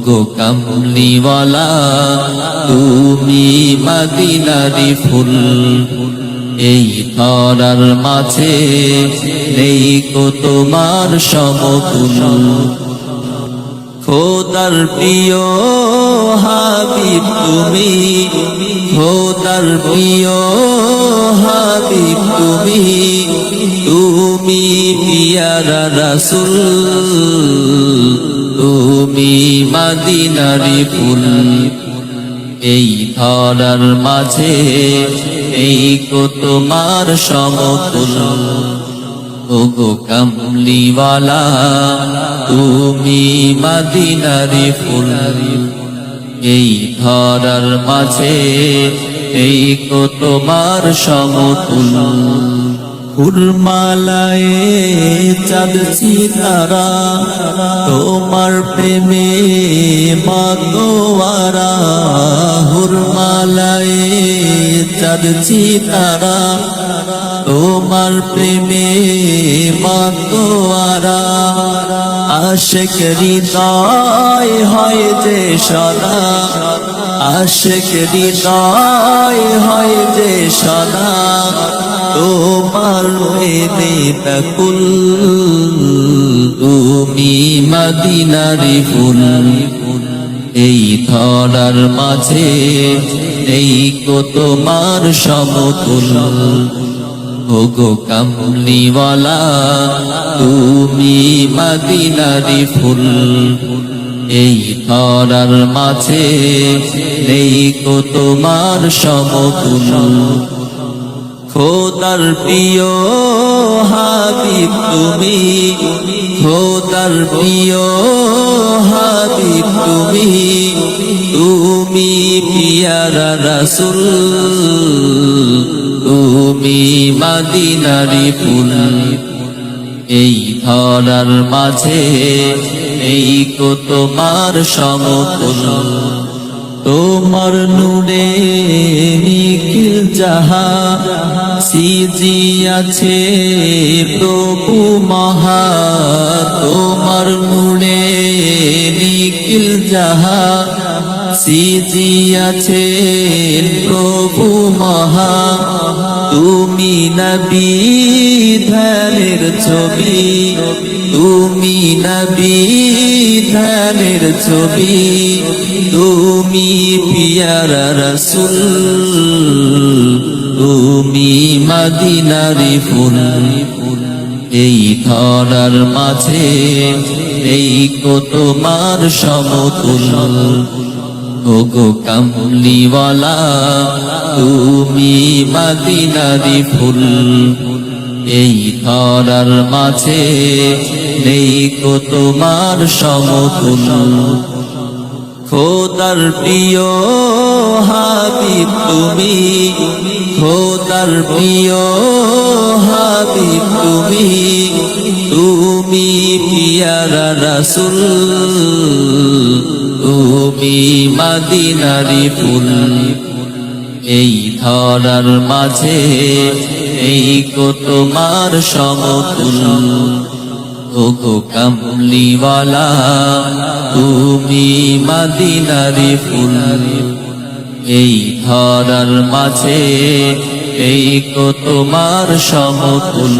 ওগো কামলিওয়ালা তুমি মদিনারি ফুল এই ধরার মাঝে নেই কো তোমার সমতুল খোদার প্রিয় হাবিব তুমি খোদার প্রিয় হাবিব তুমি তুমি পিয়ারা রাসূল তুমি মদিনারি ফুল এই ধরার মাঝে এই কো তোমার সমতুল ওগো কামলিওয়ালা তুমি মদিনারি ফুল এই ধরার মাঝে এই কো তোমার সমতুল ফুলমালায় চাঁদ সিতারা তোমার প্রেমে মাতোয়ারা ফুলমালায় চাঁদ সিতারা তোমার প্রেমে মাতোয়ারা আশিক হৃদয় হয় যে সদা আশিক হৃদয় হয় যে সদা তোমার প্রেমে ব্যাকুল তুমি মদিনারি ফুল এই ধরার মাঝে এই কো তোমার সমতুল ওগো কামলিওয়ালা তুমি মদিনারি ফুল এই ধরার মাঝে নেই কো তোমার সমতুল খোদার প্রিয় হাবিব তুমি খোদার প্রিয় হাবিব তুমি তুমি পিয়ারা রাসূল তুমি মদিনারি ফুল এই ধরার মাঝে এই কো তোমার সমতুল তোমার নূরে নিখিল জাহা সিজিয়াছে প্রভু মহা তোমার নূরে নিখিল জাহা সিজিয়াছে প্রভু মহা তুমি নবী ধ্যানের ছবি তুমি নবী ধ্যানের ছবি তুমি পিয়ারা রাসূল তুমি মদিনারি ফুল এই ধরার মাঝে এই কো তোমার সমতুল ওগো কামলিওয়ালা তুমি মদিনারি ফুল এই ধরার মাঝে নেই কো তোমার সমতুল খোদার প্রিয় হাবিব তুমি খোদার প্রিয় হাবিব তুমি তুমি পিয়ারা রাসূল তুমি মদিনারি ফুল এই ধরার মাঝে এই কো তোমার সমতুল ওগো কামলিওয়ালা তুমি মদিনারি ফুল এই ধরার মাঝে এই কো তোমার সমতুল